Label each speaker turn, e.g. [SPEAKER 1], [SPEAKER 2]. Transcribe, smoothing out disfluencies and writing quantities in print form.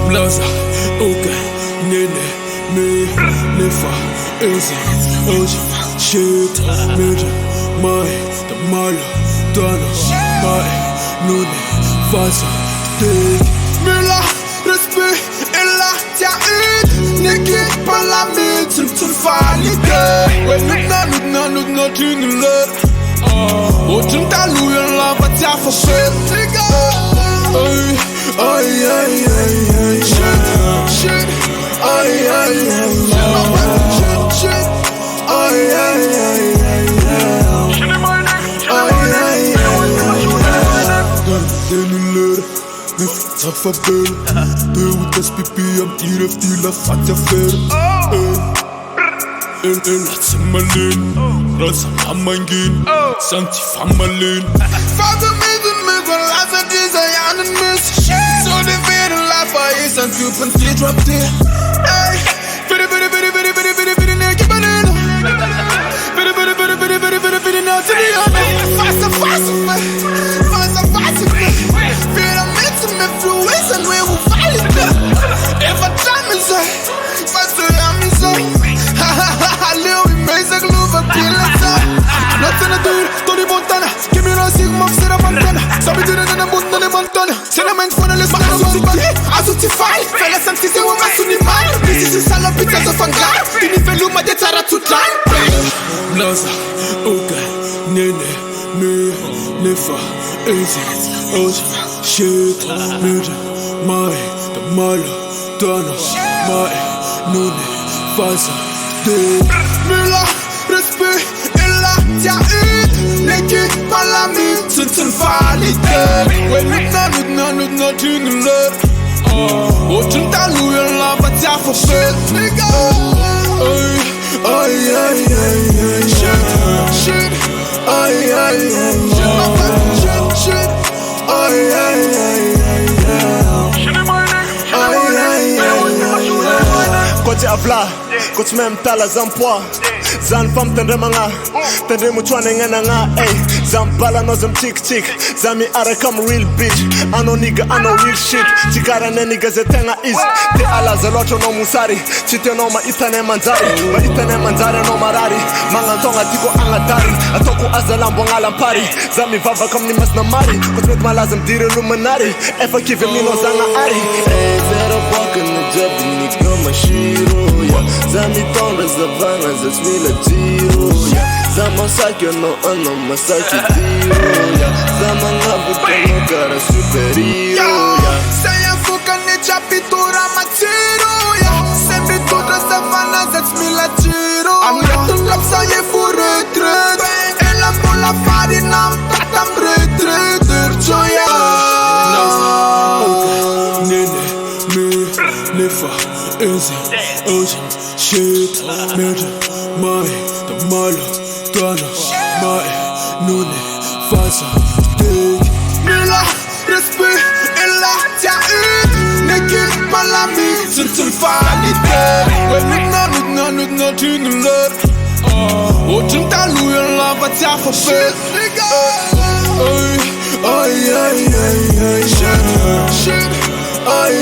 [SPEAKER 1] Blaza, okay, nene, me, nefa, easy, oji, shit, murder, my, the malo, dana, my, nune, faza, take. Mila, respect, ella, tia, niki, palamit, to valide. When look not in the love. Oh, junta, Louis, love, but ya for shit, nigga. Ay, shit, ay, shit, with SPP, I'm till I fat your fair. That's in my lane, that's a mangin, Santi Famalin. Father made the middle, as a desire and miss. So the very life I is and you can see drop there. Hey, very naked banana. Very now to the other. Faster, feel a mix of me through ways and we will fight it. If I time is faster, I'm inside. Leo, we make a glove of killers. Nothing to do, Tony Montana. Kemyrah, Sigma, Sarah Montana. Somebody didn't know the Montana. Sentiment for the list, I certify. Fellas, I'm teasing with my Sunni mind. This is a salad, pizza of a guy. Didn't even look my data to time. Blaza, okay, nene, me, nefa, easy, oji, shit, murder, my, the malo, dana, my, nune, faza, take. Mila, respect, ella, tia, niki, palamit, to valide. When look not in the love. Oh, junta, Louis, love, but ya for shit, nigga. Ay, shit, ay, shit,
[SPEAKER 2] Kote avla, kote mem tala zampwa. Zan fam tendre manga, tendre muchwane ngana nga, ey. Zam bala no zam chick, zami are come real bitch. Ano nigga, ano real shit. Chikara ne nigga zetenga is. Te ala zelocho no musari, chite no ma itane manzari no marari. Manga tonga tiko angatari, atoku azalambo ngalampari. Zami vava kam ni mas na mari, kote met malazam dire luminari. Ever give me no zanga ari. Ey, zero walk in the job, nigga mashiro, yeah. Zami tonga zavanga zesmila tiro, yeah. Zama sakyo no ano masaki tiro, yeah. Zama ngabu kono kara superhero, yeah.
[SPEAKER 1] Saya fuka ne chapitura matiro, yeah. Sempre toda savana zesmila tiro. I'm not to love saye for retreat. Ela mola farina, tatam retreat, joya. Nene, me, nefa, easy, ocean, shit, murder, my, the malo, dana, my, nune, faza, take. Mila, respect, ella, tia, niki, palami, to valide. When look not in the love. Oh, junta, Louis, love, but ya for shit, nigga. Ay, shit, ay,